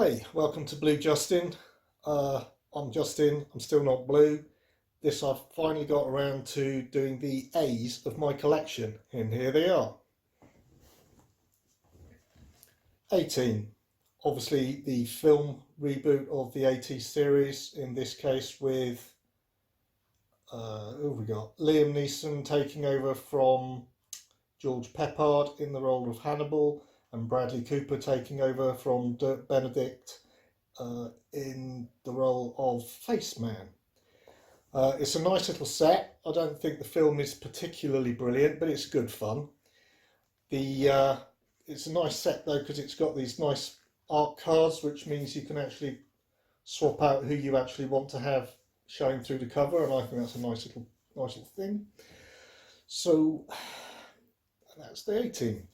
Hi, welcome to Blue Justin. I'm Justin, I'm still not blue. I've finally got around to doing the A's of my collection, and here they are. 18. Obviously the film reboot of the 80s series, in this case with, who have we got? Liam Neeson taking over from George Peppard in the role of Hannibal, and Bradley Cooper taking over from Dirk Benedict in the role of Faceman. It's a nice little set. I don't think the film is particularly brilliant, but it's good fun. It's a nice set though, because it's got these nice art cards, which means you can actually swap out who you actually want to have showing through the cover, and I think that's a nice little thing. So that's the 18.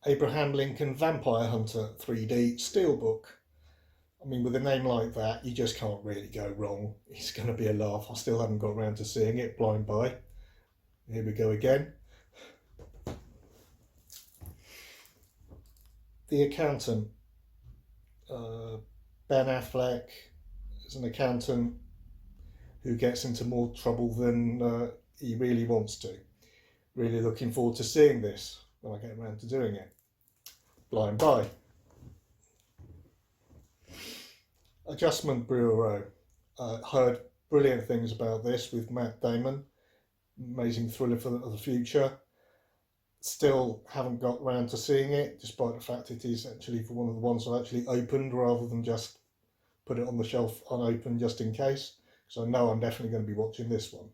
Abraham Lincoln Vampire Hunter 3D Steelbook. I mean, with a name like that, you just can't really go wrong. It's going to be a laugh. I still haven't got around to seeing it. Blind buy. Here we go again. The Accountant. Ben Affleck is an accountant who gets into more trouble than he really wants to. Really looking forward to seeing this when I get around to doing it. Blind buy. Adjustment Bureau. Heard brilliant things about this with Matt Damon. Amazing thriller for the future. Still haven't got around to seeing it, despite the fact it is actually for one of the ones I actually opened rather than just put it on the shelf unopened just in case. So I know I'm definitely going to be watching this one.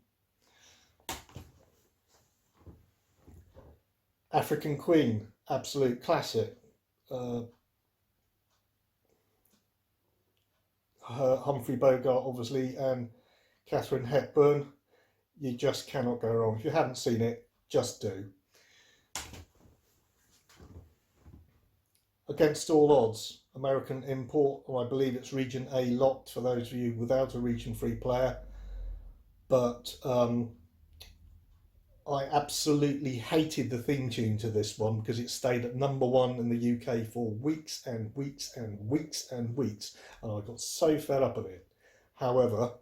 African Queen, absolute classic. Humphrey Bogart obviously, and Katharine Hepburn. You just cannot go wrong. If you haven't seen it, just do. Against All Odds, American import, or I believe it's Region A locked for those of you without a Region 3 player. But I absolutely hated the theme tune to this one because it stayed at #1 in the UK for weeks and weeks and weeks and weeks, and I got so fed up of it. However,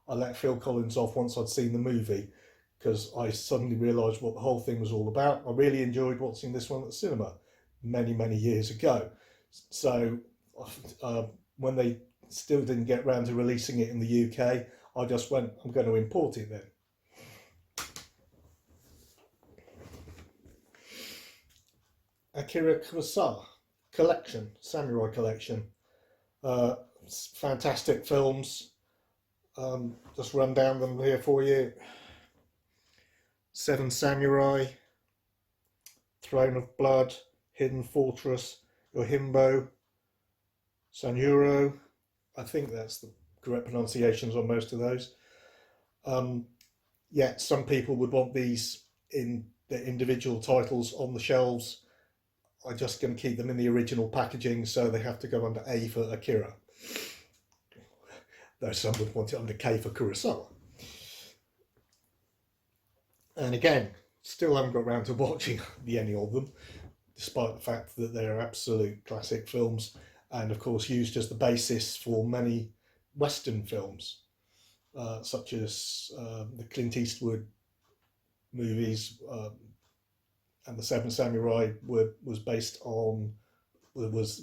I let Phil Collins off once I'd seen the movie because I suddenly realised what the whole thing was all about. I really enjoyed watching this one at the cinema many years ago. So when they still didn't get round to releasing it in the UK, I just went, I'm going to import it then. Akira Kurosawa collection, samurai collection. Fantastic films. Just run down them here for you. Seven Samurai, Throne of Blood, Hidden Fortress, Yojimbo, Sanjuro. I think that's the correct pronunciations on most of those. Yeah, some people would want these in their individual titles on the shelves. I'm just going to keep them in the original packaging, so they have to go under A for Akira. Though some would want it under K for Kurosawa. And again, still haven't got around to watching any of them, despite the fact that they're absolute classic films, and of course used as the basis for many Western films, such as the Clint Eastwood movies, and the Seven Samurai was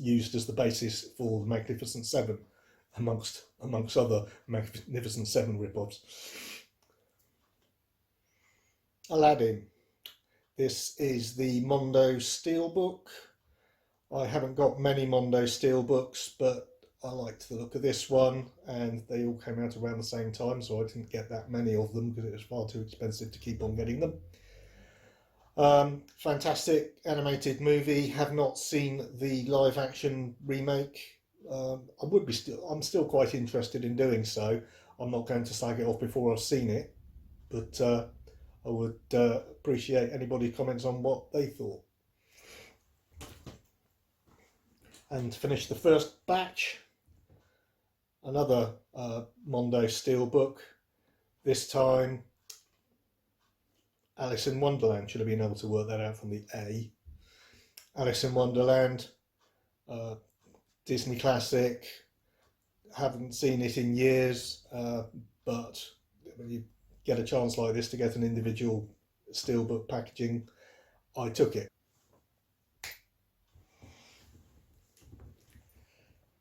used as the basis for the Magnificent Seven, amongst other Magnificent Seven rip-offs. Aladdin. This is the Mondo Steelbook. I haven't got many Mondo Steelbooks, but I liked the look of this one, and they all came out around the same time, so I didn't get that many of them because it was far too expensive to keep on getting them. Fantastic animated movie. Have not seen the live action remake. I'm still quite interested in doing so. I'm not going to slag it off before I've seen it, but I would appreciate anybody's comments on what they thought. And to finish the first batch, another Mondo Steelbook. This time Alice in Wonderland. Should have been able to work that out from the A. Alice in Wonderland, Disney classic. Haven't seen it in years, but when you get a chance like this to get an individual steelbook packaging, I took it.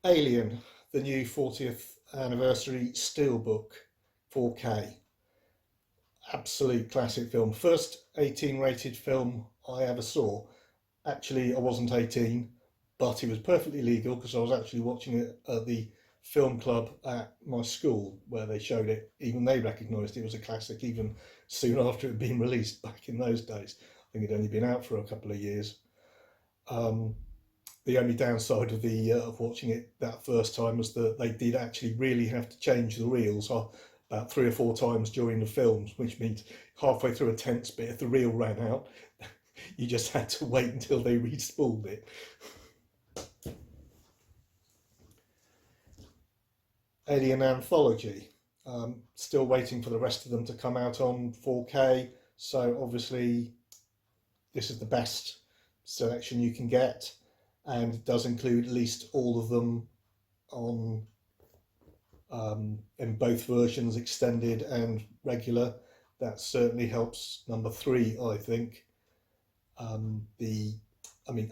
Alien, the new 40th anniversary steelbook, 4K. Absolute classic film. First 18 rated film I ever saw. Actually, I wasn't 18, but it was perfectly legal because I was actually watching it at the film club at my school where they showed it. Even they recognised it was a classic even soon after it had been released back in those days. I think it'd only been out for a couple of years. Um, the only downside of the of watching it that first time was that they did actually really have to change the reels about 3 or 4 times during the films, which means halfway through a tense bit, if the reel ran out, you just had to wait until they re-spooled it. Alien Anthology. Still waiting for the rest of them to come out on 4K, so obviously this is the best selection you can get, and it does include at least all of them on in both versions, extended and regular. That certainly helps number 3, I think.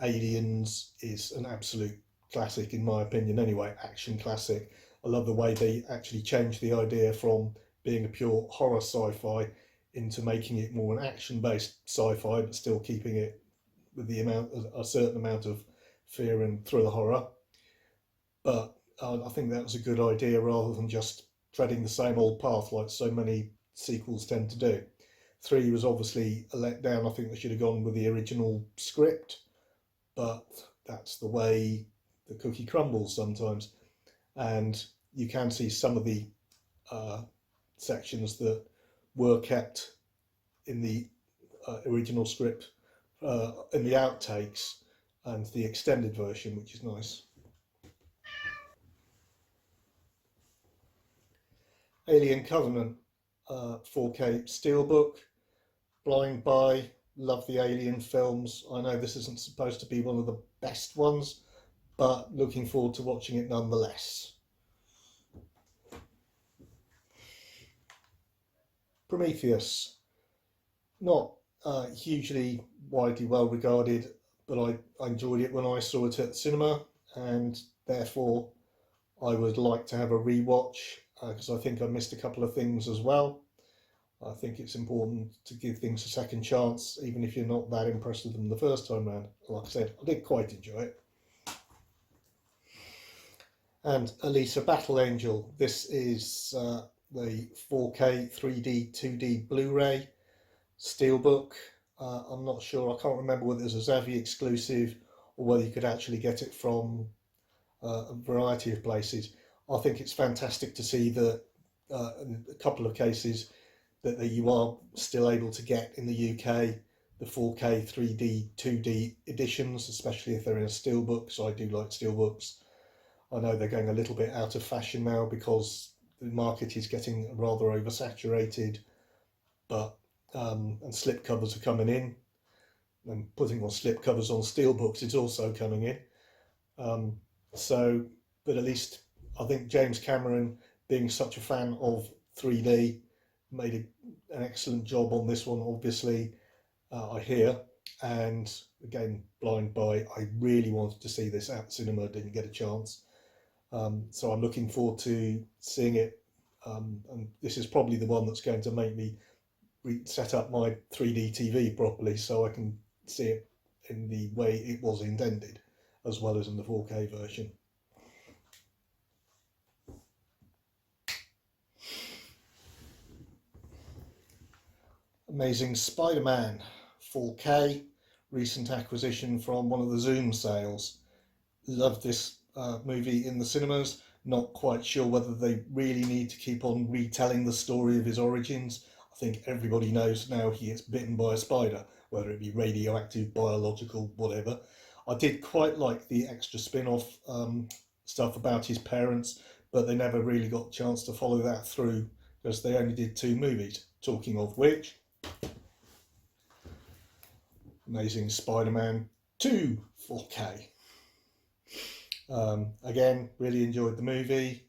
Aliens is an absolute classic in my opinion anyway, action classic. I love the way they actually changed the idea from being a pure horror sci-fi into making it more an action-based sci-fi, but still keeping it with a certain amount of fear and thriller horror. But I think that was a good idea rather than just treading the same old path like so many sequels tend to do. 3 was obviously a letdown. I think they should have gone with the original script, but that's the way the cookie crumbles sometimes. And you can see some of the sections that were kept in the original script in the outtakes and the extended version, which is nice. Alien Covenant 4K Steelbook. Blind Buy. Love the Alien films. I know this isn't supposed to be one of the best ones, but looking forward to watching it nonetheless. Prometheus. Not hugely widely well regarded, but I enjoyed it when I saw it at the cinema, and therefore I would like to have a rewatch because I think I missed a couple of things as well. I think it's important to give things a second chance, even if you're not that impressed with them the first time round. Like I said, I did quite enjoy it. And Elisa Battle Angel. This is the 4K 3D 2D Blu-ray steelbook. I'm not sure, I can't remember whether it was a Zavvi exclusive or whether you could actually get it from a variety of places. I think it's fantastic to see that in a couple of cases that you are still able to get in the UK the 4K 3D 2D editions, especially if they're in a steelbook, so I do like steelbooks. I know they're going a little bit out of fashion now because the market is getting rather oversaturated, but and slipcovers are coming in, and putting on slipcovers on steelbooks is also coming in. But at least I think James Cameron, being such a fan of 3D, made an excellent job on this one, obviously, I hear. And again, Blind Buy, I really wanted to see this at the cinema, didn't get a chance. So I'm looking forward to seeing it. And this is probably the one that's going to make me set up my 3D TV properly so I can see it in the way it was intended, as well as in the 4K version. Amazing Spider-Man 4K, recent acquisition from one of the Zoom sales. Loved this movie in the cinemas. Not quite sure whether they really need to keep on retelling the story of his origins. I think everybody knows now he gets bitten by a spider, whether it be radioactive, biological, whatever. I did quite like the extra spin-off stuff about his parents, but they never really got a chance to follow that through because they only did 2 movies. Talking of which, Amazing Spider-Man to 4K. Again, really enjoyed the movie.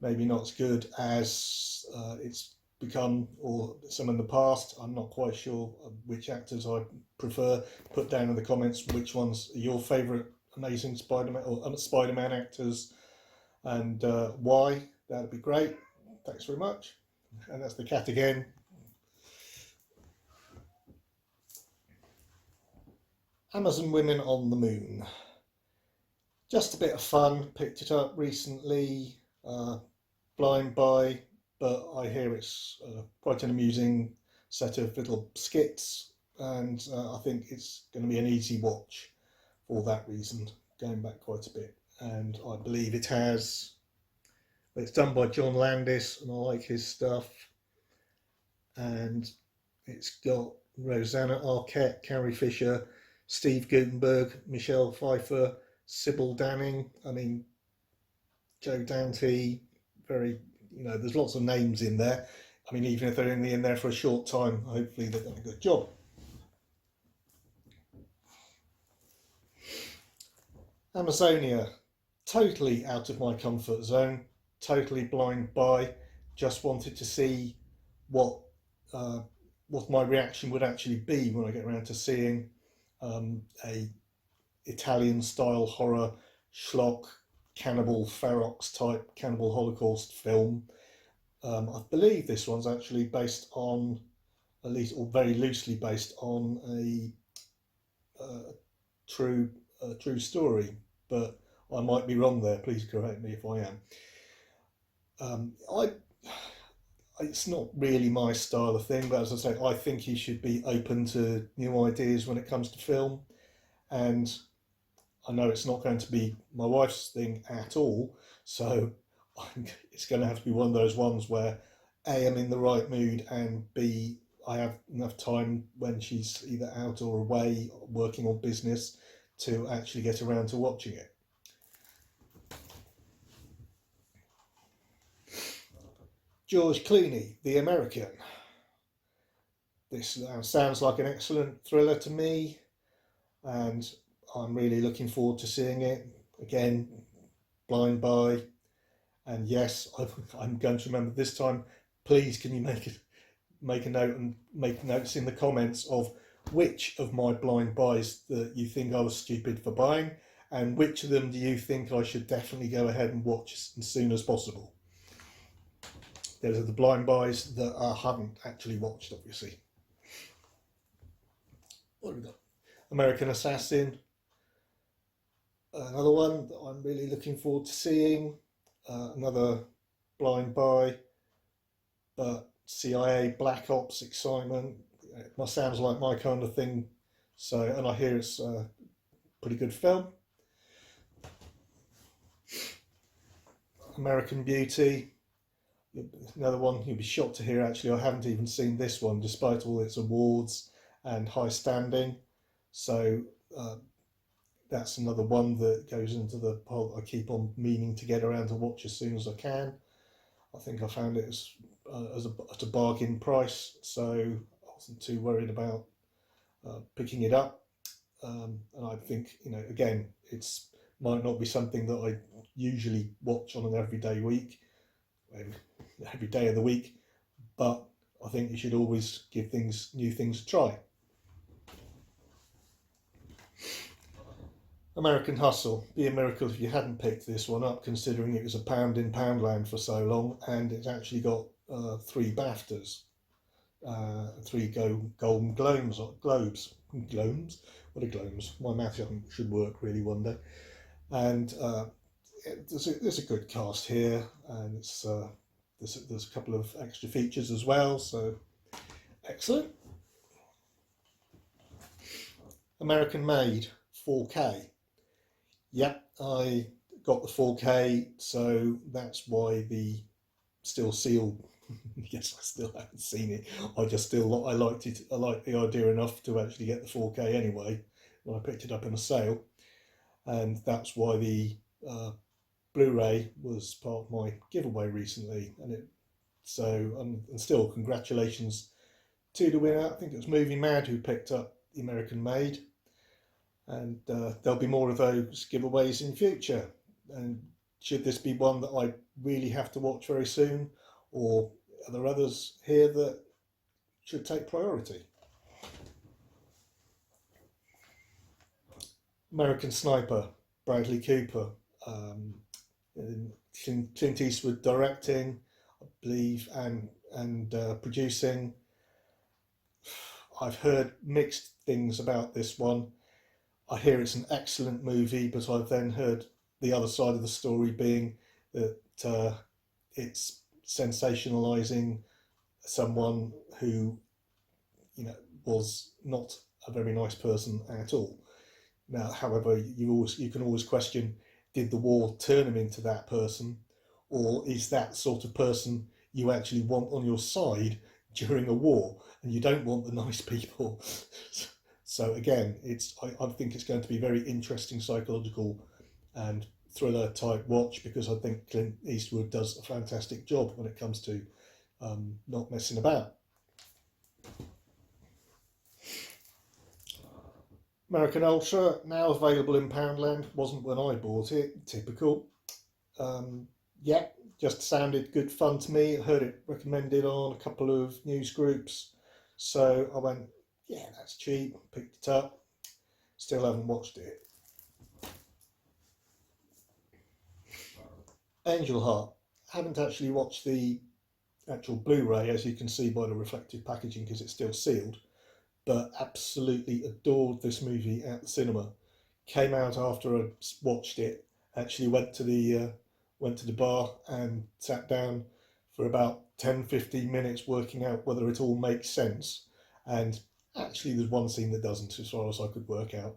Maybe not as good as it's become or some in the past. I'm not quite sure which actors I prefer. Put down in the comments which ones are your favourite Amazing Spider-Man or Spider-Man actors and why. That'd be great. Thanks very much. And that's the cat again. Amazon Women on the Moon. Just a bit of fun. Picked it up recently. Blind buy, but I hear it's quite an amusing set of little skits, and I think it's going to be an easy watch for that reason, going back quite a bit. And I believe it's done by John Landis, and I like his stuff. And it's got Rosanna Arquette, Carrie Fisher, Steve Gutenberg, Michelle Pfeiffer, Sybil Danning, Joe Dante, there's lots of names in there. Even if they're only in there for a short time, hopefully they've done a good job. Amazonia, totally out of my comfort zone, totally blind buy. Just wanted to see what my reaction would actually be when I get around to seeing a Italian style horror schlock cannibal ferox type cannibal holocaust film. I believe this one's actually based on, at least, or very loosely based on a true story, but I might be wrong there. Please correct me if I am. It's not really my style of thing, but as I say, I think you should be open to new ideas when it comes to film, and I know it's not going to be my wife's thing at all, so it's going to have to be one of those ones where A, I'm in the right mood, and B, I have enough time when she's either out or away working on business to actually get around to watching it. George Clooney, The American. This sounds like an excellent thriller to me, and I'm really looking forward to seeing it. Again, blind buy. And yes, I'm going to remember this time. Please, can you make a note and make notes in the comments of which of my blind buys that you think I was stupid for buying, and which of them do you think I should definitely go ahead and watch as soon as possible. Those are the blind buys that I haven't actually watched, obviously. What have we got? American Assassin. Another one that I'm really looking forward to seeing. Another blind buy, but CIA Black Ops excitement. It sounds like my kind of thing. So, and I hear it's a pretty good film. American Beauty. Another one you'll be shocked to hear, actually, I haven't even seen this one despite all its awards and high standing. So that's another one that goes into the pile I keep on meaning to get around to watch as soon as I can. I think I found it at a bargain price, so I wasn't too worried about picking it up. And I think, again, it's might not be something that I usually watch on an every day of the week, but I think you should always give new things a try. American Hustle. Be a miracle if you hadn't picked this one up, considering it was a pound in Poundland for so long, and it's actually got 3 BAFTAs, 3 Golden Globes. Globes? What are globes? My math should work really one day. And there's a good cast here, and there's a couple of extra features as well, so excellent. American Made 4K. Yep, I got the 4K, so that's why the still sealed. Yes, I still haven't seen it. I liked it. I liked the idea enough to actually get the 4K anyway when I picked it up in a sale, and that's why the Blu-ray was part of my giveaway recently. And still congratulations to the winner. I think it was Movie Mad who picked up the American Made. and there'll be more of those giveaways in future. And should this be one that I really have to watch very soon, or are there others here that should take priority? American Sniper, Bradley Cooper, um, Clint Eastwood directing, I believe, and producing. I've heard mixed things about this one. I hear it's an excellent movie, but I've then heard the other side of the story being that it's sensationalizing someone who, you know, was not a very nice person at all. Now, however, you can always question: did the war turn him into that person, or is that sort of person you actually want on your side during a war, and you don't want the nice people? So again, I think it's going to be very interesting psychological and thriller type watch, because I think Clint Eastwood does a fantastic job when it comes to not messing about. American Ultra, now available in Poundland, wasn't when I bought it, typical. Um, yeah, just sounded good fun to me. I heard it recommended on a couple of news groups. So I went, yeah, that's cheap, picked it up. Still haven't watched it. Angel Heart, haven't actually watched the actual Blu-ray, as you can see by the reflective packaging, because it's still sealed, but absolutely adored this movie at the cinema. Came out after I watched it. Actually went to the bar and sat down for about 10-15 minutes working out whether it all makes sense. And actually, there's one scene that doesn't, as far as I could work out.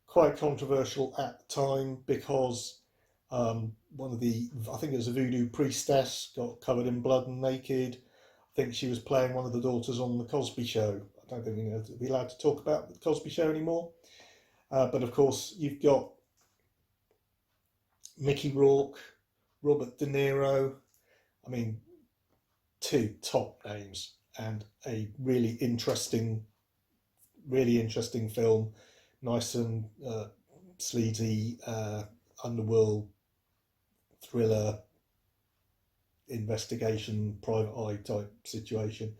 Quite controversial at the time, because one of the, I think it was a voodoo priestess, got covered in blood and naked. I think she was playing one of the daughters on the Cosby Show. I don't think we're allowed to talk about the Cosby Show anymore. But of course, you've got Mickey Rourke, Robert De Niro. I mean, two top names, and a really interesting film. Nice and sleazy underworld thriller investigation, private eye type situation.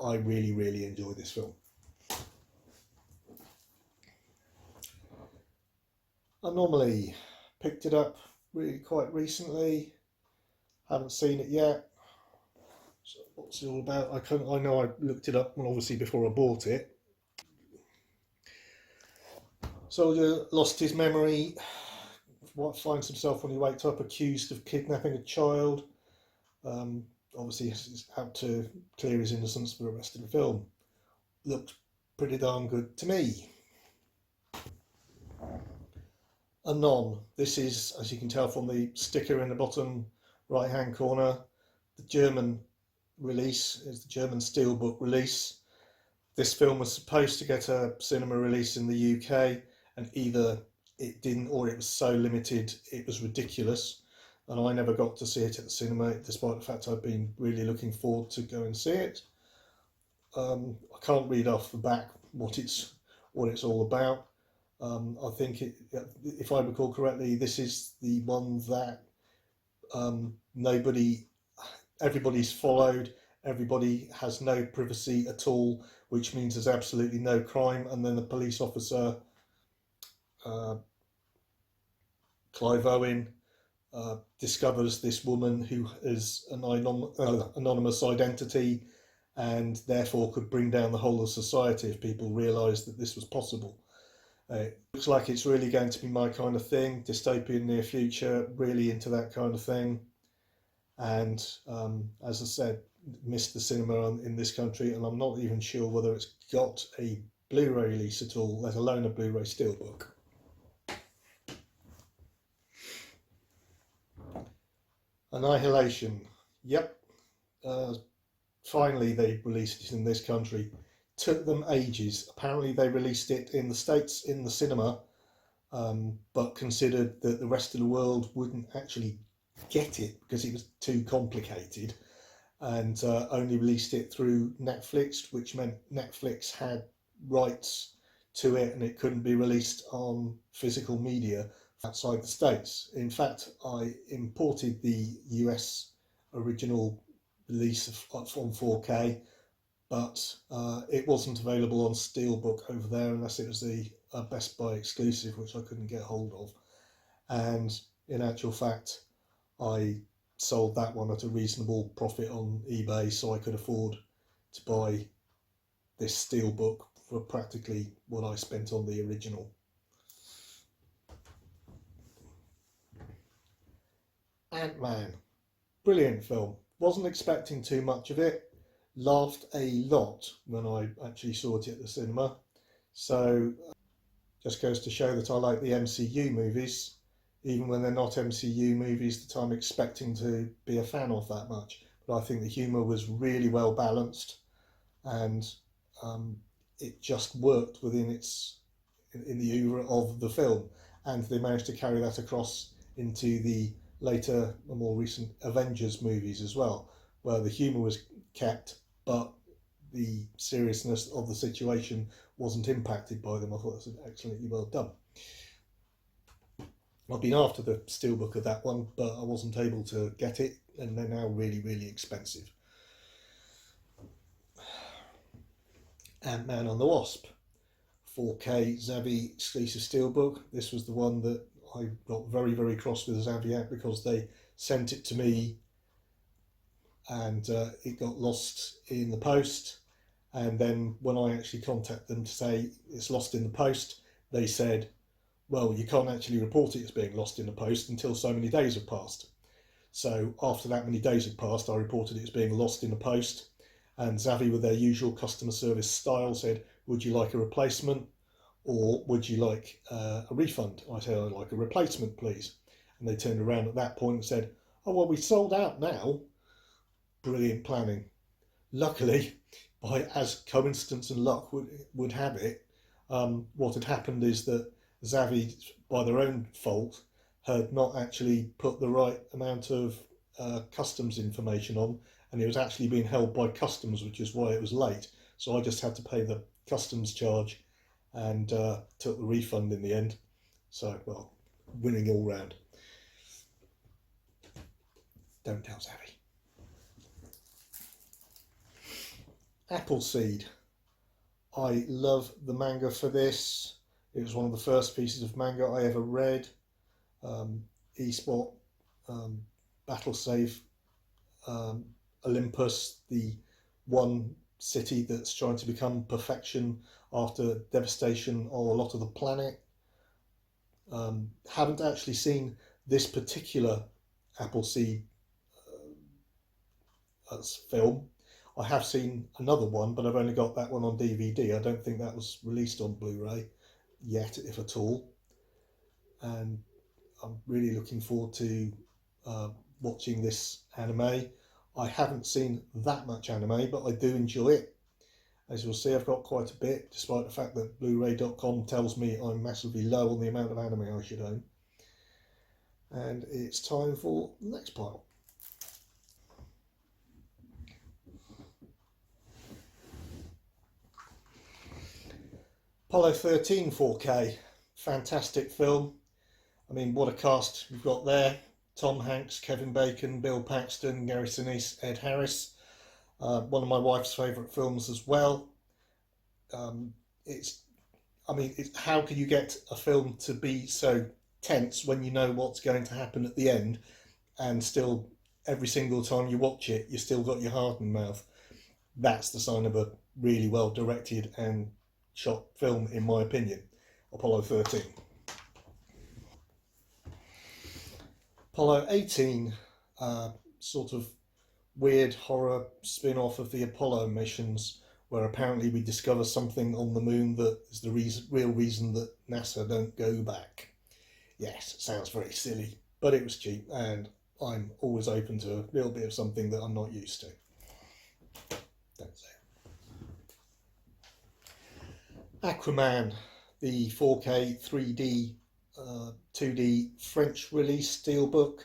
I really, really enjoy this film. I normally picked it up really quite recently. Haven't seen it yet. So what's it all about? I know I looked it up, well, obviously before I bought it. Soldier lost his memory. Finds himself when he wakes up accused of kidnapping a child. Um, Obviously, he's out to clear his innocence for the rest of the film. Looked pretty darn good to me. Anon. This is, as you can tell from the sticker in the bottom right hand corner, the German release, is the German Steelbook release. This film was supposed to get a cinema release in the UK, and either it didn't, or it was so limited it was ridiculous. And I never got to see it at the cinema, despite the fact I've been really looking forward to go and see it. I can't read off the back what it's all about. I think if I recall correctly, this is the one that nobody, everybody's followed. Everybody has no privacy at all, which means there's absolutely no crime. And then the police officer, uh, Clive Owen, discovers this woman who is an anonymous identity, and therefore could bring down the whole of society if people realised that this was possible. It looks like it's really going to be my kind of thing, dystopian near future, really into that kind of thing. And as I said, missed the cinema in this country, and I'm not even sure whether it's got a Blu-ray release at all, let alone a Blu-ray steelbook. Annihilation. Yep. Finally, they released it in this country. Took them ages. Apparently, they released it in the States in the cinema, but considered that the rest of the world wouldn't actually get it because it was too complicated, and only released it through Netflix, which meant Netflix had rights to it, and it couldn't be released on physical media outside the States. In fact, I imported the US original release on 4K, but it wasn't available on Steelbook over there unless it was the Best Buy exclusive, which I couldn't get hold of. And in actual fact, I sold that one at a reasonable profit on eBay, so I could afford to buy this Steelbook for practically what I spent on the original. Ant-Man, brilliant film. Wasn't expecting too much of it. Laughed a lot when I actually saw it at the cinema. So just goes to show that I like the MCU movies, even when they're not MCU movies that I'm expecting to be a fan of that much. But I think the humour was really well balanced, and it just worked within in the oeuvre of the film, and they managed to carry that across into the later, more recent Avengers movies as well, where the humour was kept, but the seriousness of the situation wasn't impacted by them. I thought that was excellently well done. I've been after the steelbook of that one, but I wasn't able to get it, and they're now really, really expensive. Ant-Man and the Wasp, 4K Zavvi exclusive steelbook. This was the one that I got very, very cross with Zavvi at because they sent it to me and it got lost in the post. And then when I actually contacted them to say it's lost in the post, they said, well, you can't actually report it as being lost in the post until so many days have passed. So after that many days had passed, I reported it as being lost in the post. And Zavvi, with their usual customer service style, said, would you like a replacement or would you like a refund? I said, I'd like a replacement, please. And they turned around at that point and said, oh, well, we sold out now. Brilliant planning. Luckily, by as coincidence and luck would have it, what had happened is that Zavvi, by their own fault, had not actually put the right amount of customs information on, and it was actually being held by customs, which is why it was late. So I just had to pay the customs charge and took the refund in the end. So, well, winning all round. Don't tell Zavvi. Appleseed. I love the manga for this. It was one of the first pieces of manga I ever read. eSpot, Battle Save, Olympus, the one city that's trying to become perfection after devastation of a lot of the planet. Haven't actually seen this particular Appleseed film. I have seen another one, but I've only got that one on DVD. I don't think that was released on Blu-ray yet, if at all. And I'm really looking forward to watching this anime. I haven't seen that much anime, but I do enjoy it. As you'll see, I've got quite a bit, despite the fact that Blu-ray.com tells me I'm massively low on the amount of anime I should own. And it's time for the next pile. Apollo 13 4K, fantastic film. I mean, what a cast we've got there. Tom Hanks, Kevin Bacon, Bill Paxton, Gary Sinise, Ed Harris. One of my wife's favourite films as well. How can you get a film to be so tense when you know what's going to happen at the end, and still every single time you watch it, you still got your heart in mouth? That's the sign of a really well directed and shot film, in my opinion. Apollo 13. Apollo 18, sort of weird horror spin-off of the Apollo missions, where apparently we discover something on the moon that is the real reason that NASA don't go back. Yes, it sounds very silly, but it was cheap, and I'm always open to a little bit of something that I'm not used to. Don't say it. Aquaman, the 4K 3D 2D French release steelbook,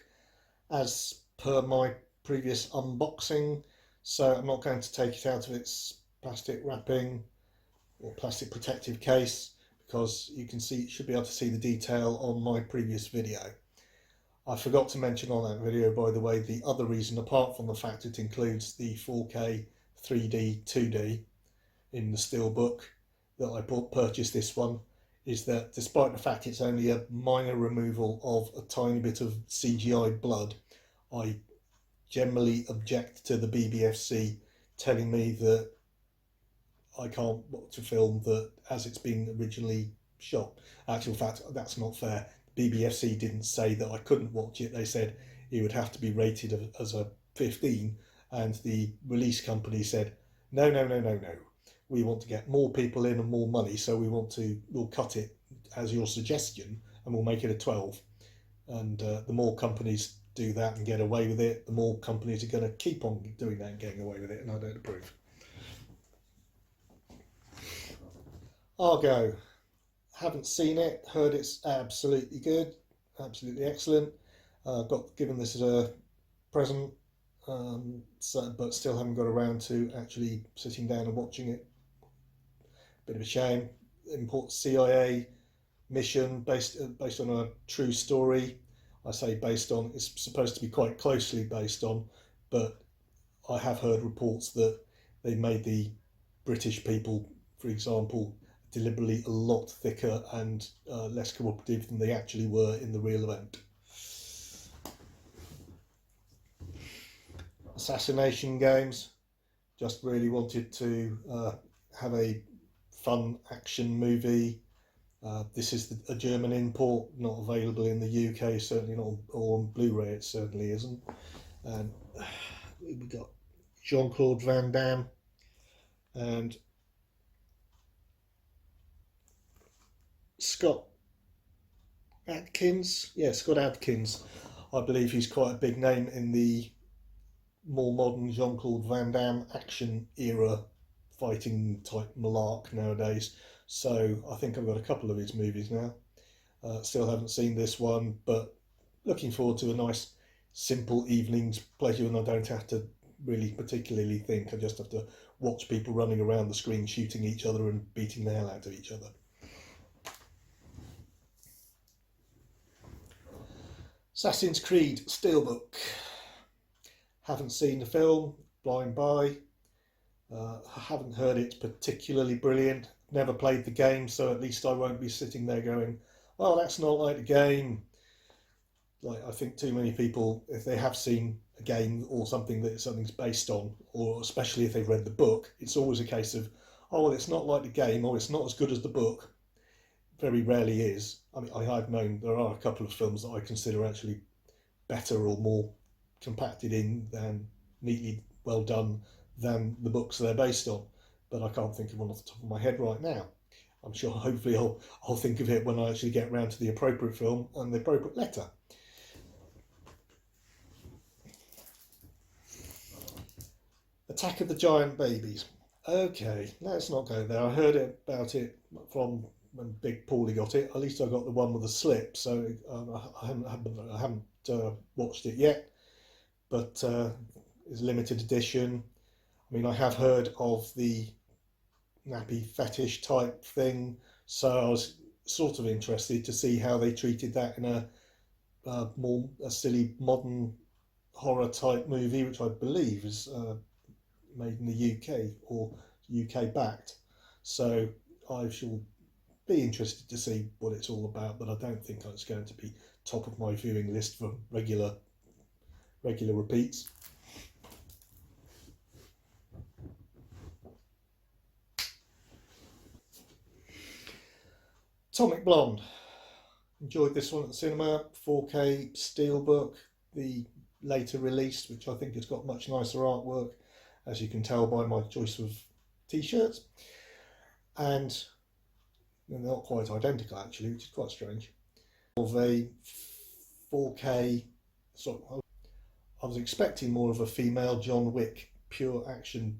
as per my previous unboxing, so I'm not going to take it out of its plastic wrapping or plastic protective case. because you should be able to see the detail on my previous video. I forgot to mention on that video, by the way, the other reason, apart from the fact it includes the 4K 3D 2D in the steelbook that I purchased this one, is that despite the fact it's only a minor removal of a tiny bit of CGI blood, I generally object to the BBFC telling me that I can't watch a film that as it's been originally shot. Actual fact, that's not fair. BBFC didn't say that I couldn't watch it. They said it would have to be rated as a 15, and the release company said, no, no, no, no, no. We want to get more people in and more money, so we'll cut it as your suggestion, and we'll make it a 12. And the more companies do that and get away with it, the more companies are going to keep on doing that and getting away with it, and I don't approve. Argo. Haven't seen it, heard it's absolutely good, absolutely excellent. Got given this as a present, but still haven't got around to actually sitting down and watching it. Bit of a shame. Important CIA mission based on a true story. I say based on, it's supposed to be quite closely based on, but I have heard reports that they made the British people, for example, deliberately a lot thicker and less cooperative than they actually were in the real event. Assassination games. Just really wanted to have a fun action movie. This is a German import, not available in the UK, certainly not, or on Blu-ray it certainly isn't. And we got Jean-Claude Van Damme and Scott Adkins. Yeah, Scott Adkins. I believe he's quite a big name in the more modern Jean-Claude Van Damme action era fighting type malark nowadays. So I think I've got a couple of his movies now. Still haven't seen this one, but looking forward to a nice simple evening's pleasure, and I don't have to really particularly think. I just have to watch people running around the screen shooting each other and beating the hell out of each other. Assassin's Creed Steelbook. Haven't seen the film, blind buy. I haven't heard it's particularly brilliant. Never played the game, so at least I won't be sitting there going, well, that's not like the game. Like, I think too many people, if they have seen a game or something that something's based on, or especially if they've read the book, it's always a case of, oh, well, it's not like the game, or it's not as good as the book. Very rarely is. I mean, I've known there are a couple of films that I consider actually better or more compacted in than neatly well done than the books they're based on, but I can't think of one off the top of my head right now. I'm sure hopefully I'll think of it when I actually get round to the appropriate film and the appropriate letter. Attack of the Giant Babies. Okay, let's not go there. I heard about it from when Big Paulie got it. At least I got the one with the slip, so I haven't watched it yet, but it's limited edition. I mean, I have heard of the nappy fetish type thing, so I was sort of interested to see how they treated that in a more silly modern horror type movie, which I believe is made in the UK or UK backed. So I shall be interested to see what it's all about, but I don't think it's going to be top of my viewing list for regular repeats. Atomic Blonde. Enjoyed this one at the cinema. 4K steelbook, the later release, which I think has got much nicer artwork, as you can tell by my choice of t-shirts. And they're not quite identical actually, which is quite strange. Of a 4K, so I was expecting more of a female John Wick pure action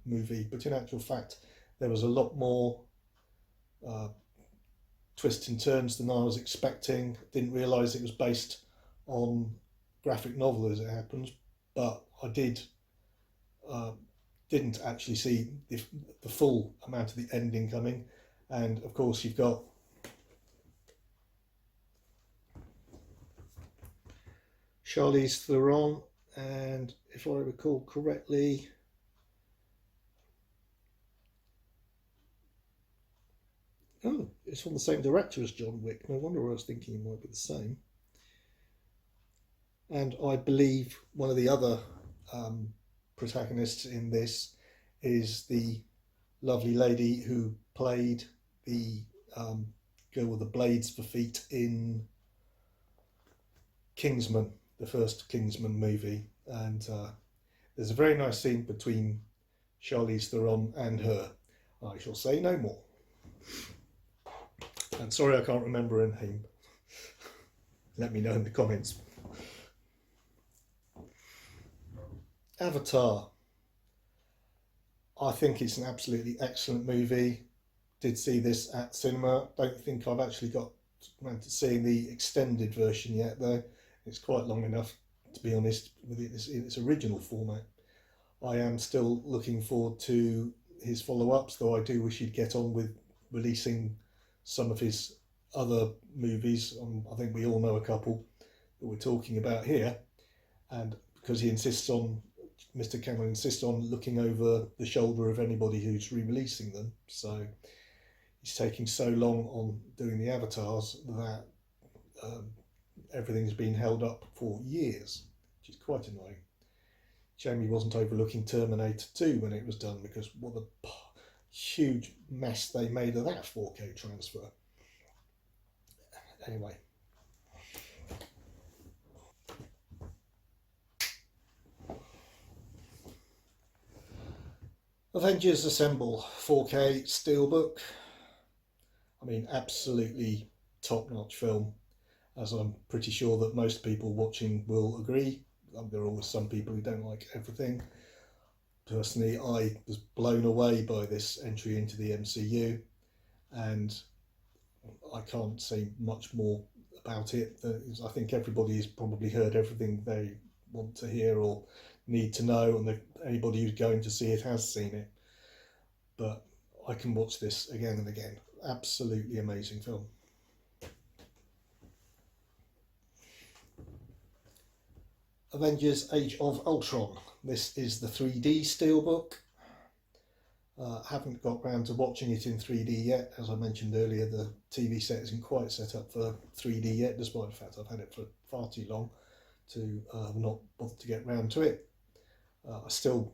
movie, but in actual fact there was a lot more twists and turns than I was expecting. Didn't realise it was based on graphic novel as it happens, but I didn't actually see the full amount of the ending coming, And of course you've got Charlize Theron, and if I recall correctly, oh, it's from the same director as John Wick. No wonder I was thinking it might be the same. And I believe one of the other protagonists in this is the lovely lady who played the girl with the blades for feet in Kingsman, the first Kingsman movie. And there's a very nice scene between Charlize Theron and her. I shall say no more. And sorry I can't remember her name. Let me know in the comments. Avatar. I think it's an absolutely excellent movie. Did see this at cinema. Don't think I've actually got around to seeing the extended version yet, though. It's quite long enough, to be honest, with its original format. I am still looking forward to his follow-ups, though I do wish he'd get on with releasing some of his other movies. I think we all know a couple that we're talking about here, and because Mr. Cameron insists on looking over the shoulder of anybody who's re-releasing them, so he's taking so long on doing the avatars that everything's been held up for years, which is quite annoying. Shame he wasn't overlooking Terminator 2 when it was done, because what a huge mess they made of that 4K transfer. Anyway. Avengers Assemble 4K Steelbook. I mean, absolutely top-notch film, as I'm pretty sure that most people watching will agree. There are always some people who don't like everything. Personally, I was blown away by this entry into the MCU, and I can't say much more about it. I think everybody has probably heard everything they want to hear or need to know, and anybody who's going to see it has seen it. But I can watch this again and again. Absolutely amazing film. Avengers Age of Ultron. This is the 3D Steelbook. Haven't got round to watching it in 3D yet. As I mentioned earlier, the TV set isn't quite set up for 3D yet, despite the fact I've had it for far too long to not bother to get round to it. I still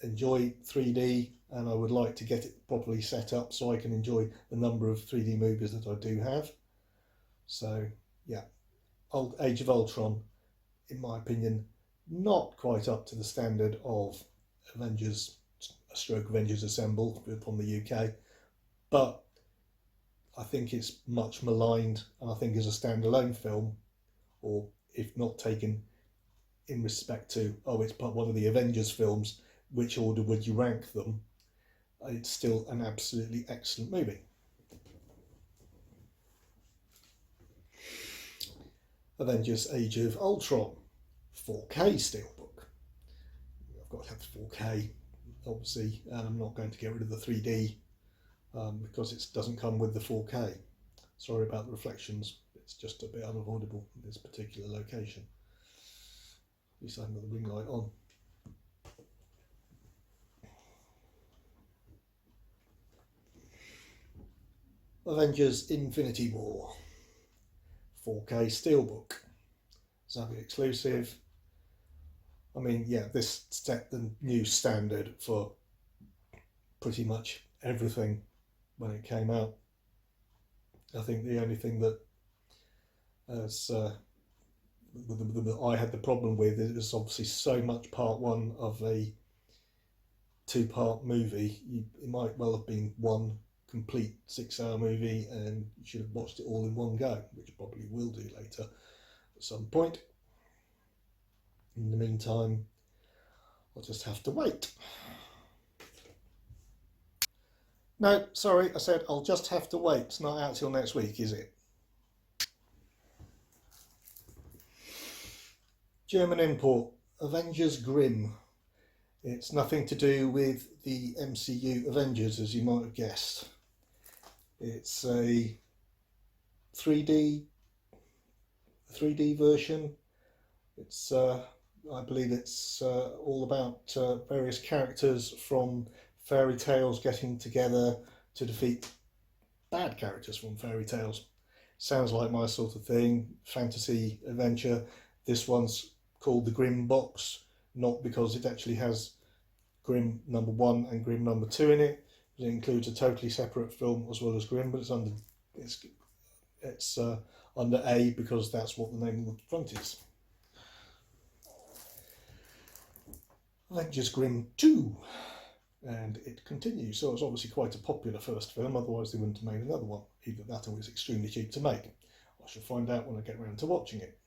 enjoy 3D, and I would like to get it properly set up so I can enjoy the number of 3D movies that I do have. So yeah, Age of Ultron, in my opinion, not quite up to the standard of Avengers Assemble from the UK, but I think it's much maligned, and I think as a standalone film, or if not taken in respect to, it's one of the Avengers films, which order would you rank them? It's still an absolutely excellent movie. Avengers Age of Ultron 4K Steelbook. I've got to have the 4K, obviously, and I'm not going to get rid of the 3D because it doesn't come with the 4K. Sorry about the reflections, it's just a bit unavoidable in this particular location. At least I haven't got the ring light on. Avengers Infinity War 4K Steelbook. Zavvi exclusive. I mean, yeah, this set the new standard for pretty much everything when it came out. I think the only thing that I had the problem with is obviously so much part one of a two-part movie. It might well have been one complete 6-hour movie, and you should have watched it all in one go, which probably will do later at some point. In the meantime, I'll just have to wait. No, sorry, I said I'll just have to wait. It's not out till next week, is it? German import, Avengers Grimm. It's nothing to do with the MCU Avengers, as you might have guessed. It's a 3D 3D version. It's I believe it's all about various characters from fairy tales getting together to defeat bad characters from fairy tales. Sounds like my sort of thing, fantasy adventure. This one's called the Grimm Box, not because it actually has Grimm #1 and Grimm #2 in it. It includes a totally separate film as well as Grimm, but it's under A because that's what the name of the front is. Avengers Grimm 2, and it continues. So it's obviously quite a popular first film, otherwise they wouldn't have made another one. Either that or it was extremely cheap to make. I shall find out when I get around to watching it.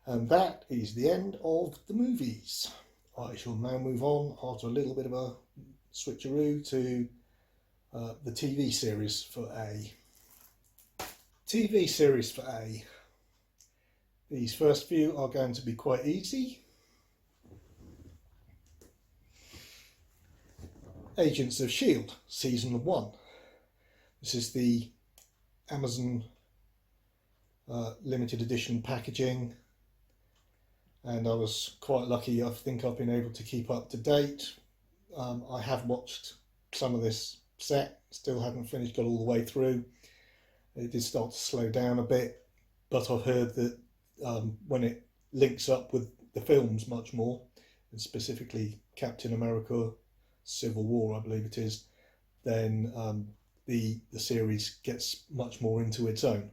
And that is the end of the movies. I shall now move on after a little bit of a switcheroo to the TV series for A. TV series for A. These first few are going to be quite easy. Agents of S.H.I.E.L.D. Season 1. This is the Amazon limited edition packaging, and I was quite lucky. I think I've been able to keep up to date. I have watched some of this set, still haven't finished, got all the way through. It did start to slow down a bit, but I've heard that when it links up with the films much more, and specifically Captain America Civil War, I believe it is, then the series gets much more into its own.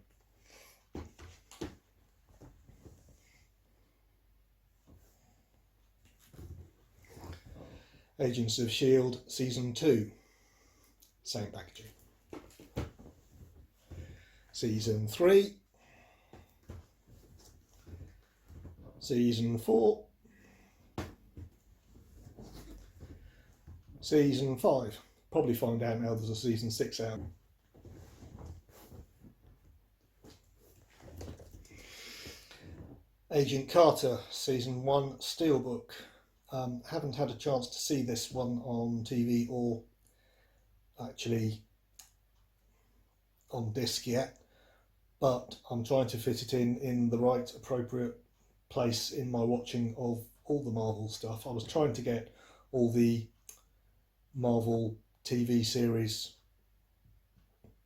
Agents of S.H.I.E.L.D. Season 2, same packaging. Season 3, Season 4, Season 5. Probably find out now there's a Season 6 out. Agent Carter Season 1 Steelbook. Haven't had a chance to see this one on TV or actually on disc yet, but I'm trying to fit it in the right appropriate place in my watching of all the Marvel stuff. I was trying to get all the Marvel TV series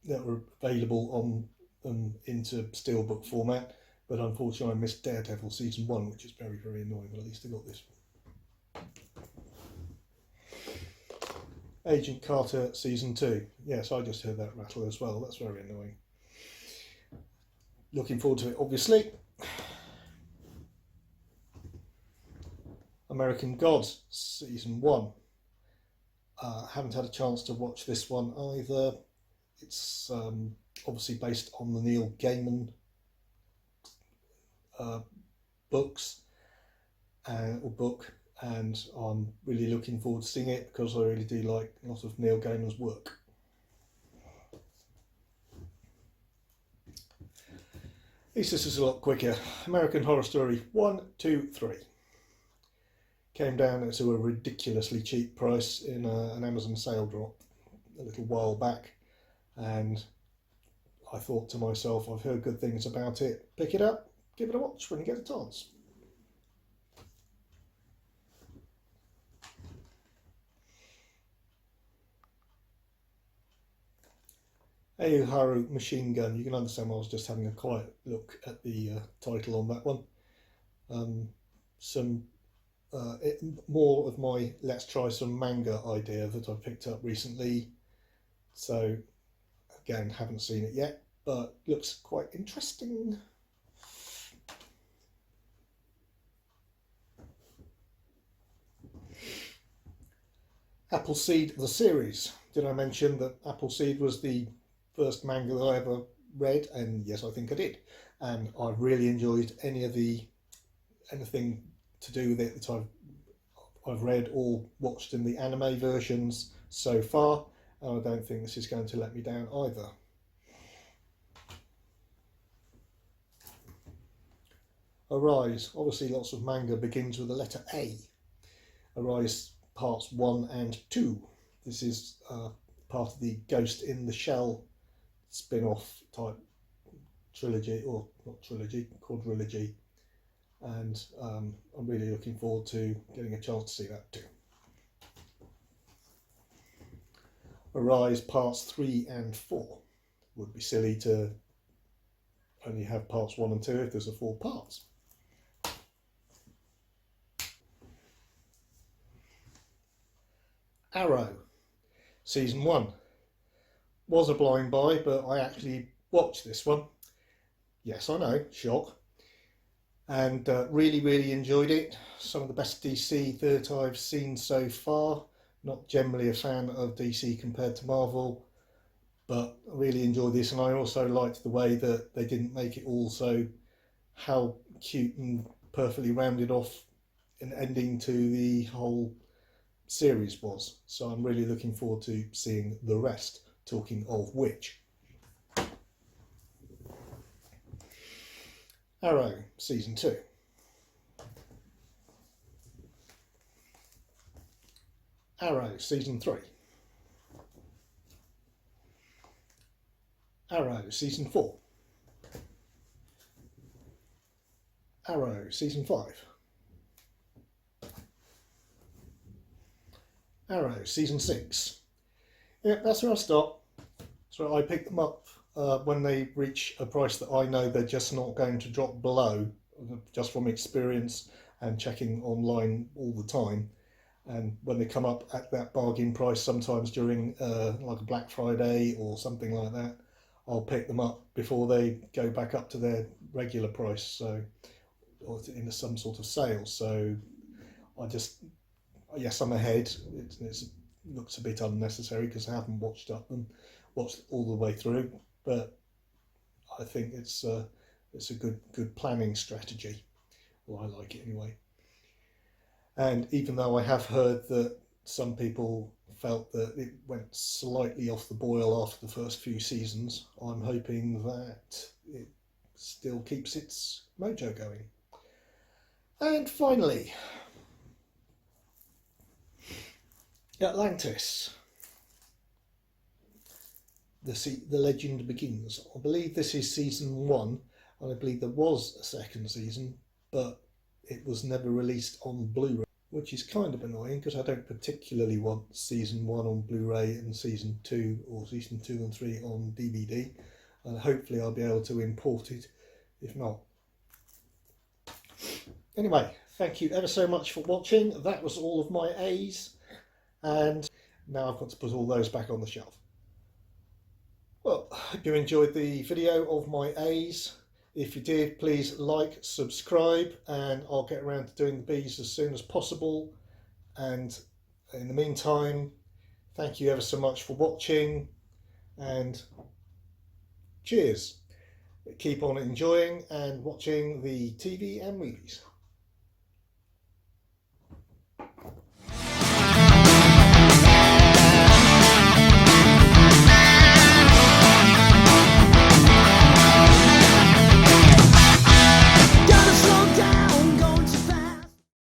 that were available on them into steelbook format, but unfortunately I missed Daredevil Season 1, which is very, very annoying, but at least I got this one. Agent Carter Season 2. Yes, I just heard that rattle as well. That's very annoying. Looking forward to it, obviously. American Gods Season 1. Haven't had a chance to watch this one either. It's obviously based on the Neil Gaiman books or book, and I'm really looking forward to seeing it because I really do like a lot of Neil Gaiman's work. At least this is a lot quicker. American Horror Story 1, 2, 3. Came down to a ridiculously cheap price in an Amazon sale drop a little while back, and I thought to myself, I've heard good things about it, pick it up, give it a watch when you get a chance. Ayuharu Machine Gun. You can understand why I was just having a quiet look at the title on that one. More of my let's try some manga idea that I picked up recently. So again, haven't seen it yet, but looks quite interesting. Appleseed the series. Did I mention that Appleseed was the first manga that I ever read? And yes, I think I did. And I really enjoyed anything to do with it that I've read or watched in the anime versions so far, and I don't think this is going to let me down either. Arise. Obviously lots of manga begins with the letter A. Arise parts 1 and 2. This is part of the Ghost in the Shell spin-off type trilogy, or not trilogy, quadrilogy, and I'm really looking forward to getting a chance to see that too. Arise parts 3 and 4. Would be silly to only have parts 1 and 2 if there's 4 parts. Arrow season 1 was a blind buy, but I actually watched this one. Yes, I know, shock. And really enjoyed it. Some of the best DC that I've seen so far. Not generally a fan of DC compared to Marvel, but I really enjoyed this, and I also liked the way that they didn't make it all so how cute and perfectly rounded off an ending to the whole series was. So I'm really looking forward to seeing the rest, talking of which. Arrow season 2. Arrow season 3. Arrow season 4. Arrow season 5. Arrow season 6. Yeah, that's where I'll stop. So I picked them up when they reach a price that I know they're just not going to drop below, just from experience and checking online all the time. And when they come up at that bargain price, sometimes during like a Black Friday or something like that, I'll pick them up before they go back up to their regular price, so, or in some sort of sale. So I just, yes, I'm ahead. It looks a bit unnecessary because I haven't watched all the way through, but I think it's a good planning strategy. Well, I like it anyway. And even though I have heard that some people felt that it went slightly off the boil after the first few seasons, I'm hoping that it still keeps its mojo going. And finally, Atlantis. The legend begins. I believe this is season 1, and I believe there was a second season, but it was never released on Blu-ray, which is kind of annoying because I don't particularly want season 1 on Blu-ray and season 2 or season 2 and 3 on DVD, and hopefully I'll be able to import it if not. Anyway, thank you ever so much for watching. That was all of my A's, and now I've got to put all those back on the shelf. Well, I hope you enjoyed the video of my A's. If you did, please like, subscribe, and I'll get around to doing the B's as soon as possible. And in the meantime, thank you ever so much for watching, and cheers. Keep on enjoying and watching the TV and movies.